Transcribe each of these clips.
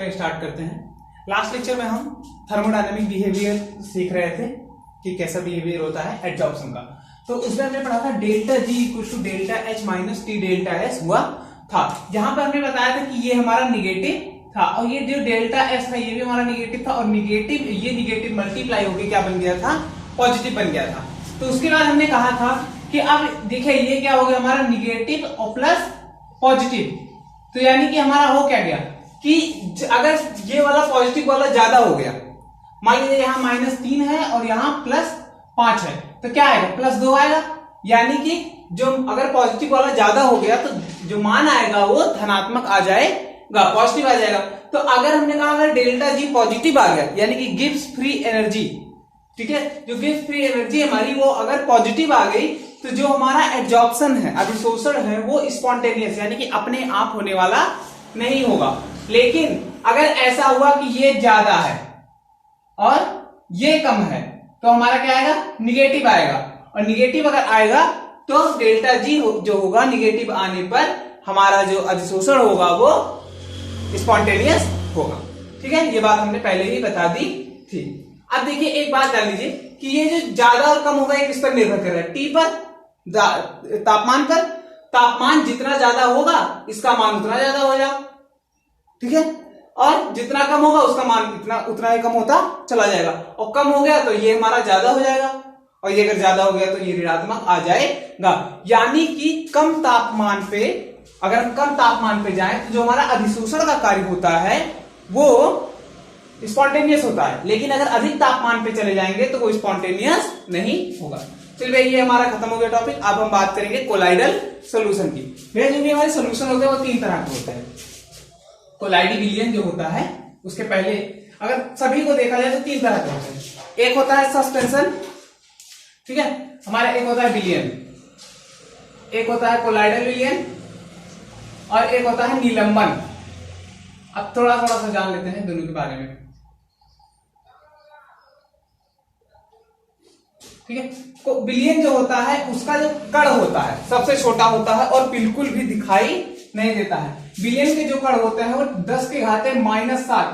Start करते हैं। Last lecture में हम थर्मोडायनेमिक बिहेवियर सीख रहे थे कि कैसा बिहेवियर होता है एडजॉर्प्शन का। तो उसमें हमने पढ़ा था delta G equal to delta H minus T delta S हुआ था। यहाँ पर हमने बताया था कि ये हमारा निगेटिव था और ये जो डेल्टा एस था ये भी हमारा निगेटिव था और ये निगेटिव मल्टीप्लाई होकर क्या बन गया था, पॉजिटिव बन गया था। तो उसके बाद हमने कहा था कि अब देखिए ये क्या हो गया हमारा निगेटिव और प्लस पॉजिटिव। तो यानी कि हमारा हो क्या गया कि अगर ये वाला पॉजिटिव वाला ज्यादा हो गया, मान लीजिए यहाँ -3 है और यहाँ +5 है, तो क्या आएगा +2 आएगा। यानी कि जो अगर पॉजिटिव वाला ज्यादा हो गया तो जो मान आएगा वो धनात्मक आ जाएगा, पॉजिटिव आ जाएगा। तो अगर हमने कहा अगर डेल्टा जी पॉजिटिव आ गया यानी कि गिव्स फ्री एनर्जी, ठीक है, जो गिव्स फ्री एनर्जी हमारी वो अगर पॉजिटिव आ गई तो जो हमारा एब्जॉर्प्शन है, अधिशोषण है, वो स्पॉन्टेनियस यानी कि अपने आप होने वाला नहीं होगा। लेकिन अगर ऐसा हुआ कि ये ज्यादा है और ये कम है तो हमारा क्या आएगा, निगेटिव आएगा। और निगेटिव अगर आएगा तो डेल्टा जी जो होगा निगेटिव आने पर हमारा जो अधिशोषण होगा वो स्पॉन्टेनियस होगा। ठीक है, ये बात हमने पहले ही बता दी थी। अब देखिए एक बात जान लीजिए कि ये जो ज्यादा और कम होगा ये किस पर निर्भर कर रहा है, टी पर, तापमान पर। तापमान जितना ज्यादा होगा इसका मान उतना ज्यादा हो जाएगा, ठीक है, और जितना कम होगा उसका मान उतना ही कम होता चला जाएगा। और कम हो गया तो ये हमारा ज्यादा हो जाएगा और ये अगर ज्यादा हो गया तो ये ऋणात्मक आ जाएगा। यानी कि कम तापमान पे, अगर हम कम तापमान पे जाएं तो जो हमारा अधिशोषण का कार्य होता है वो स्पॉन्टेनियस होता है, लेकिन अगर अधिक तापमान पे चले जाएंगे तो वो स्पॉन्टेनियस नहीं होगा। चलिए ये हमारा खत्म हो गया टॉपिक। अब हम बात करेंगे कोलाइडल सोल्यूशन की। भैया जो भी हमारे सोल्यूशन होते हैं वो 3 तरह के होते हैं। कोलाइडी विलयन जो होता है उसके पहले अगर सभी को देखा जाए तो 3 तरह के होते हैं। एक होता है सस्पेंशन, ठीक है, हमारा एक होता है विलयन, एक होता है कोलाइडल विलयन और एक होता है निलंबन। अब थोड़ा सा जान लेते हैं दोनों के बारे में, ठीक है। विलयन जो होता है उसका जो कण होता है सबसे छोटा होता है और बिल्कुल भी दिखाई नहीं देता है। विलयन के जो कण होते हैं वो 10 के घाते -7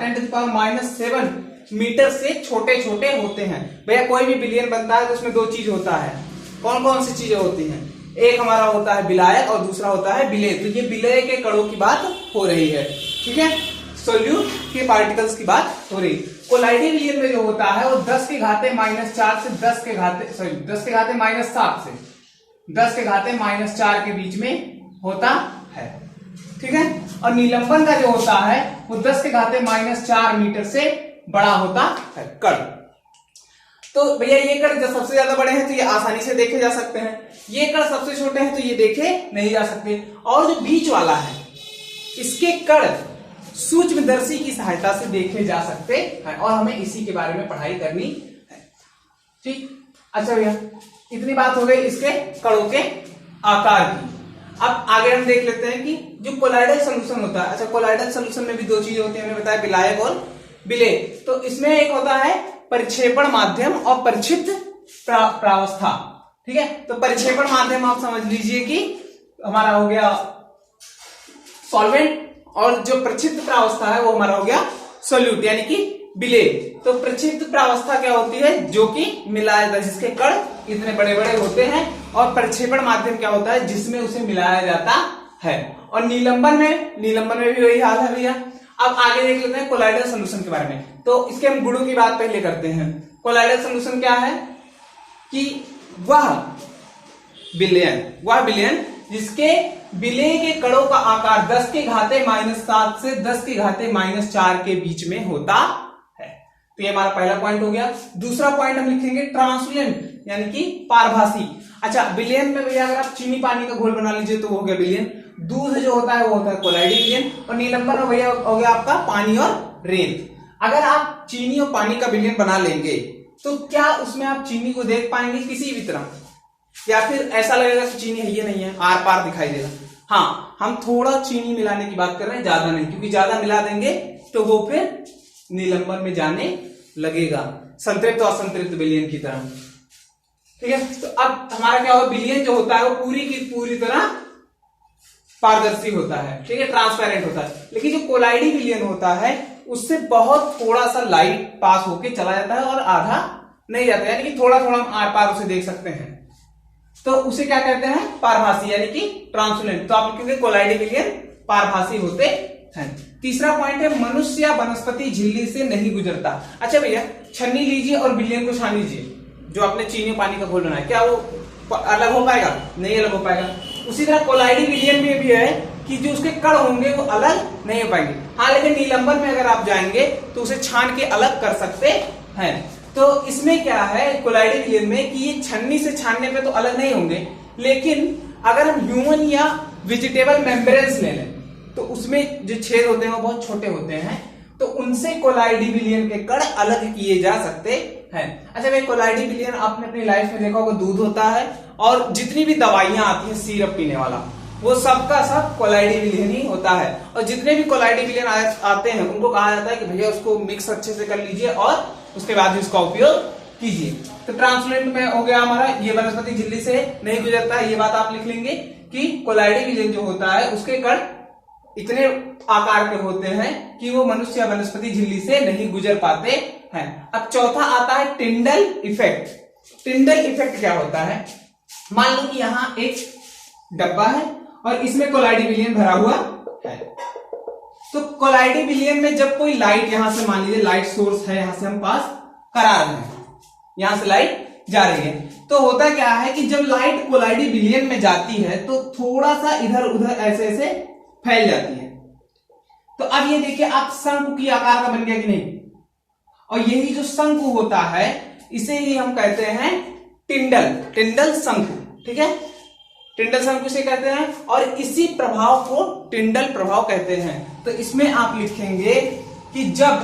मीटर से छोटे छोटे होते हैं। भैया कोई भी विलयन बनता है तो उसमें 2 चीज होता है। कौन कौन सी चीजें होती हैं, एक हमारा होता है विलायक और दूसरा होता है विलेय। तो ये विलेय के कणों की बात हो रही है, ठीक है, सोल्यूट के पार्टिकल्स की बात हो रही। कोलाइडी विलयन में जो होता है वो 10 के घाते -4 से 10 के घाते -7 से 10 के घाते -4 के बीच में होता है, ठीक है। और निलंबन का जो होता है वो 10 के घाते -4 मीटर से बड़ा होता है कण। तो भैया ये कण जब सबसे ज्यादा बड़े हैं तो ये आसानी से देखे जा सकते हैं, ये कण सबसे छोटे हैं तो ये देखे नहीं जा सकते। और जो बीच वाला है इसके कण सूक्ष्मदर्शी की सहायता से देखे जा सकते हैं और हमें इसी के बारे में पढ़ाई करनी है, ठीक। अच्छा भैया इतनी बात हो गई इसके कणों के आकार की। अब आगे हम देख लेते हैं कि जो कोलाइडल सॉल्यूशन होता है, अच्छा कोलाइडल सॉल्यूशन में भी 2 चीजें होती है, हमने बताया विलायक और विलेय। तो इसमें एक होता है परिक्षेपण माध्यम और परिक्षिप्त प्रावस्था, ठीक है। तो परिक्षेपण माध्यम आप समझ लीजिए कि हमारा हो गया सॉल्वेंट और जो प्रक्षिप्त प्रावस्था है वो हमारा हो गया सोल्यूट यानी कि विलेय। तो प्रक्षिप्त प्रावस्था क्या होती है, जो कि मिलाया जिसके कण इतने बड़े बड़े होते हैं, और प्रक्षेपण माध्यम क्या होता है जिसमें उसे मिलाया जाता है। और निलंबन में भी वही हाल है भैया। अब आगे देख लेते हैं कोलाइडल सॉल्यूशन के बारे में। तो इसके हम गुणों की बात पहले करते हैं। कोलाइडल सॉल्यूशन क्या है कि वह विलयन जिसके विलेय के कणों का आकार 10 के घाते -7 से 10 के घाते -4 के बीच में होता है। तो ये हमारा पहला पॉइंट हो गया। दूसरा पॉइंट हम लिखेंगे ट्रांसल्यूएंट यानी कि पारभासी। अच्छा विलयन में भैया अगर आप चीनी पानी का घोल बना लीजिए तो वो हो गया विलयन। दूध जो होता है वो होता है कोलाइडी विलयन। और निलंबन में भैया हो गया आपका पानी और रेत। अगर आप चीनी और पानी का विलयन बना लेंगे तो क्या उसमें आप चीनी को देख पाएंगे किसी भी तरह, या फिर ऐसा लगेगा कि चीनी है ये नहीं है, आर पार दिखाई देगा। हाँ हम थोड़ा चीनी मिलाने की बात कर रहे हैं, ज्यादा नहीं, क्योंकि ज्यादा मिला देंगे तो वो फिर निलंबन में जाने लगेगा, संतृप्त और असंतृप्त विलयन की तरह, ठीक है। तो अब हमारा क्या होगा, विलयन जो होता है वो पूरी की पूरी तरह पारदर्शी होता है, ठीक है, ट्रांसपेरेंट होता है। लेकिन जो कोलाइडी विलयन होता है उससे बहुत थोड़ा सा लाइट पास होके चला जाता है और आधा नहीं जाता, यानी कि थोड़ा थोड़ा हम आर पार उसे देख सकते हैं, तो उसे क्या कहते हैं, पारभासी यानी कि ट्रांसलेंट। तो आप लिखेंगे कोलाइडी विलियन पारभासी होते हैं। तीसरा पॉइंट है मनुष्य या वनस्पति झिल्ली से नहीं गुजरता। अच्छा भैया, छन्नी लीजिए और विलियन को छान लीजिए, जो आपने चीनी पानी का घोल बनाया, क्या वो अलग हो पाएगा? नहीं अलग हो पाएगा। उसी तरह कोलाइडी विलियन में भी है कि जो उसके कण होंगे वो अलग नहीं हो पाएंगे। हाँ, लेकिन नीलंबर में अगर आप जाएंगे तो उसे छान के अलग कर सकते हैं। तो इसमें क्या है कोलाइडी विलियन में कि ये छन्नी से छानने पे तो अलग नहीं होंगे, लेकिन अगर हम ह्यूमन या वेजिटेबल मेम्ब्रेन्स ले लें तो उसमें जो छेद होते हैं वो बहुत छोटे होते हैं, तो उनसे कोलाइडी विलियन के कण अलग किए जा सकते हैं। अच्छा भाई, कोलाइडी विलियन आपने अपनी लाइफ में देखा होगा, दूध होता है और जितनी भी दवाइयां आती हैं सिरप पीने वाला, वो सबका सब कोलाइडी विलियन ही होता है। और जितने भी कोलाइडी विलियन आते हैं उनको कहा जाता है कि भैया उसको मिक्स अच्छे से कर लीजिए और उसके बाद इसका उपयोग कीजिए। तो ट्रांसलेंट में हो गया हमारा, ये वनस्पति झिल्ली से नहीं गुजरता है, ये बात आप लिख लेंगे कि कोलाइडी विलियन जो होता है उसके कण इतने आकार के होते हैं कि वो मनुष्य या वनस्पति झिल्ली से नहीं गुजर पाते हैं। अब चौथा आता है टिंडल इफेक्ट। टिंडल इफेक्ट क्या होता है? मान लो कि यहाँ एक डब्बा है और इसमें कोलाइडी विलियन भरा हुआ है, तो कोलाइडी विलियन में जब कोई लाइट यहां से, मान लीजिए लाइट सोर्स है, यहां से हम पास करा रहे हैं, यहां से लाइट जा रही है, तो होता क्या है कि जब लाइट कोलाइडी विलियन में जाती है तो थोड़ा सा इधर उधर ऐसे ऐसे फैल जाती है। तो अब ये देखिए आप शंकु की आकार का बन गया कि नहीं, और यही जो शंकु होता है इसे ही हम कहते हैं टिंडल शंकु। ठीक है, टिंडल शंकु से कहते हैं और इसी प्रभाव को टिंडल प्रभाव कहते हैं। तो इसमें आप लिखेंगे कि जब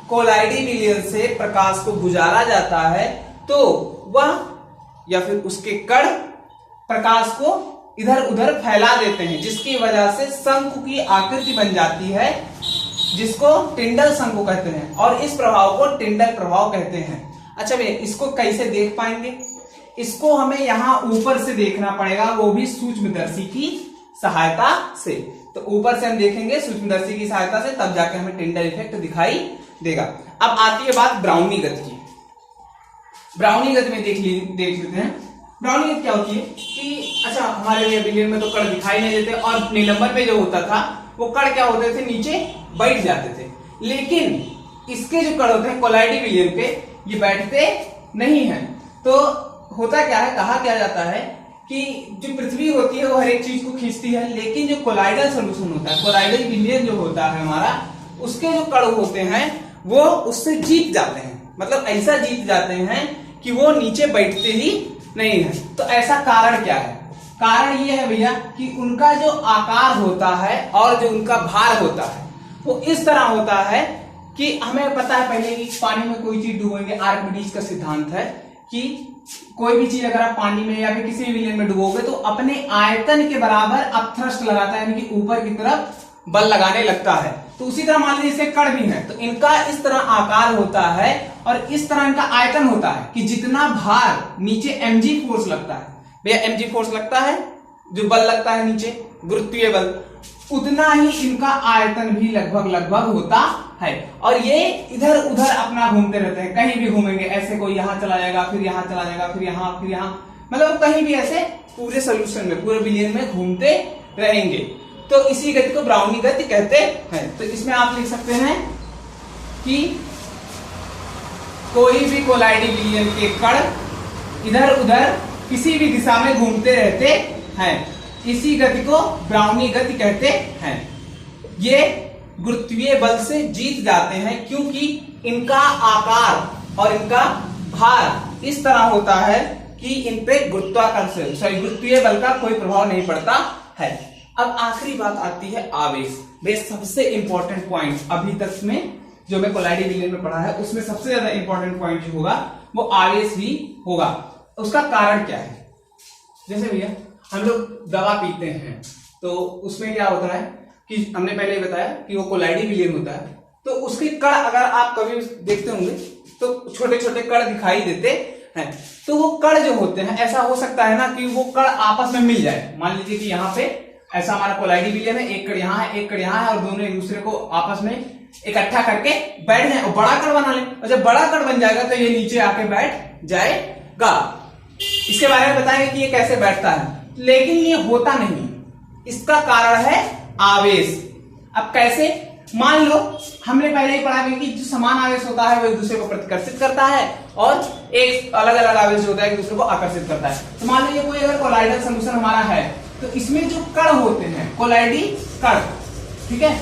कोलाइडी विलियन से प्रकाश को गुजारा जाता है तो वह या फिर उसके कण प्रकाश को इधर उधर फैला देते हैं, जिसकी वजह से शंकु की आकृति बन जाती है, जिसको टिंडल शंकु कहते हैं, और इस प्रभाव को टिंडल प्रभाव कहते हैं। अच्छा भैया, इसको कैसे देख पाएंगे? इसको हमें यहां ऊपर से देखना पड़ेगा, वो भी सूक्ष्मदर्शी की सहायता से। तो ऊपर से हम देखेंगे सूक्ष्मदर्शी की सहायता से, तब जाके हमें टिंडल इफेक्ट दिखाई देगा। अब आती है बात ब्राउनी गति की। ब्राउनी गति में देख लेते हैं। ब्राउनी गति क्या होती है कि अच्छा हमारे विलियन में तो कण दिखाई नहीं देते, और नीलंबर में जो होता था वो कण क्या होते थे, नीचे बैठ जाते थे, लेकिन इसके जो कण होते हैं कोलाइडी विलियन के, ये बैठते नहीं है। तो होता क्या है, कहा क्या जाता है कि जो पृथ्वी होती है वो हर एक चीज को खींचती है, लेकिन जो कोलाइडल सॉल्यूशन होता है, कोलाइडल विलियन जो होता है हमारा, उसके जो कण होते हैं वो उससे जीत जाते हैं, मतलब ऐसा जीत जाते हैं कि वो नीचे बैठते ही नहीं है। तो ऐसा कारण क्या है? कारण ये है भैया कि उनका जो आकार होता है और जो उनका भार होता है वो इस तरह होता है कि हमें पता है पहले कि पानी में कोई चीज डुबोएंगे, आर्किमिडीज का सिद्धांत है कि कोई भी चीज अगर आप पानी में या फिर किसी भी विलियन में डुबोगे तो अपने आयतन के बराबर अपथ्रस्ट लगाता है, यानी कि ऊपर की तरफ बल लगाने लगता है। तो उसी तरह मान लीजिए इसके कण भी है, तो इनका इस तरह आकार होता है और इस तरह इनका आयतन होता है कि जितना भार नीचे mg फोर्स लगता है, भैया mg फोर्स लगता है, जो बल लगता है नीचे गुरुत्वीय बल, उतना ही इनका आयतन भी लगभग होता है। और ये इधर उधर अपना घूमते रहते हैं, कहीं भी घूमेंगे, ऐसे कोई यहां चला जाएगा, फिर यहां चला जाएगा, फिर यहां, मतलब कहीं भी ऐसे पूरे सोल्यूशन में, पूरे विलियन में घूमते रहेंगे। तो इसी गति को ब्राउनी गति कहते हैं। तो इसमें आप लिख सकते हैं कि कोई भी कोलाइडी विलियन के कण इधर उधर किसी भी दिशा में घूमते रहते हैं, इसी गति को ब्राउनी गति कहते हैं। ये गुरुत्वीय बल से जीत जाते हैं क्योंकि इनका आकार और इनका भार इस तरह होता है कि इन पे गुरुत्वाकर्षण गुरुत्वीय बल का कोई प्रभाव नहीं पड़ता है। अब आखिरी बात आती है आवेश। वे सबसे इंपॉर्टेंट पॉइंट अभी तक में जो मैं कोलाइडी विलियन में पढ़ा है उसमें सबसे ज्यादा इंपॉर्टेंट पॉइंट जो होगा वो आवेश ही होगा। उसका कारण क्या है? जैसे भैया हम लोग दवा पीते हैं तो उसमें क्या होता है कि हमने पहले बताया कि वो कोलाइडी विलियन होता है, तो उसके कण अगर आप कभी देखते होंगे तो छोटे छोटे कण दिखाई देते हैं। तो वो कण जो होते हैं, ऐसा हो सकता है ना कि वो कण आपस में मिल जाए। मान लीजिए कि यहाँ पे ऐसा हमारा कोलाइडी विलियन है, एक कण यहाँ है, एक कण यहाँ है, और दोनों एक दूसरे को आपस में इकट्ठा करके बैठ जाए और बड़ा कण बना ले, और जब बड़ा कण बन जाएगा तो ये नीचे आके बैठ जाएगा। इसके बारे में बताएंगे कि ये कैसे बैठता है, लेकिन ये होता नहीं, इसका कारण है आवेश। अब कैसे? मान लो हमने पहले ही पढ़ा है कि जो समान आवेश होता है वो एक दूसरे को प्रतिकर्षित करता है और एक अलग अलग आवेश जो होता है एक दूसरे को आकर्षित करता है। तो मान लो ये कोई अगर कोलाइडल सॉल्यूशन हमारा है तो इसमें जो कण होते हैं कोलाइडी कण, ठीक है,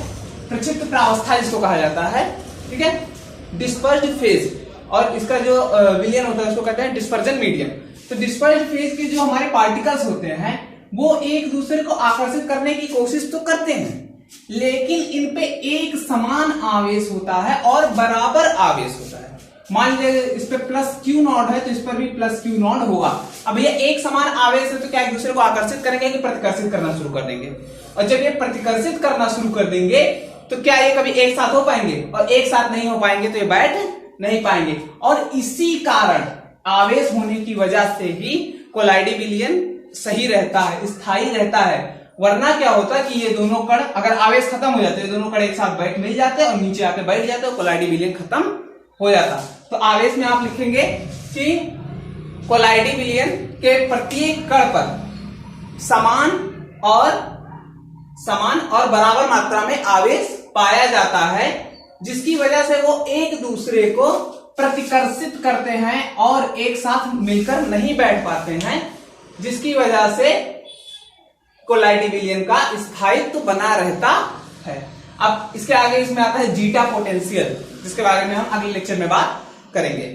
प्रक्षिप्त प्रावस्था जिसको कहा जाता है, ठीक है, डिस्पर्स्ड फेज, और इसका जो विलयन होता है उसको कहते हैं डिस्पर्जन मीडियम। तो डिस्पर्स्ड फेज के जो हमारे पार्टिकल्स होते हैं वो एक दूसरे को आकर्षित करने की कोशिश तो करते हैं, लेकिन इन पे एक समान आवेश होता है और बराबर आवेश होता है। मान लीजिए इस पे प्लस क्यू नॉट है तो इस पर भी प्लस क्यू नॉट होगा। अब ये एक समान आवेश है तो क्या एक दूसरे को आकर्षित करेंगे कि प्रतिकर्षित करना शुरू कर देंगे? और जब ये प्रतिकर्षित करना शुरू कर देंगे तो क्या ये कभी एक साथ हो पाएंगे? और एक साथ नहीं हो पाएंगे तो ये बैठ नहीं पाएंगे। और इसी कारण आवेश होने की वजह से ही कोलाइडी विलयन सही रहता है, स्थायी रहता है। वरना क्या होता है कि ये दोनों कण अगर आवेश खत्म हो जाते हैं, दोनों कण एक साथ बैठ नहीं जाते और नीचे आके बैठ जाते और कोलाइडी विलयन खत्म हो जाता। तो आवेश में आप लिखेंगे कि कोलाइडी विलयन के प्रत्येक कण पर समान और बराबर मात्रा में आवेश पाया जाता है, जिसकी वजह से वो एक दूसरे को प्रतिकर्षित करते हैं और एक साथ मिलकर नहीं बैठ पाते हैं, जिसकी वजह से कोलाइडी विलयन का स्थायित्व बना रहता है। अब इसके आगे इसमें आता है जीटा पोटेंशियल, जिसके बारे में हम अगले लेक्चर में बात करेंगे।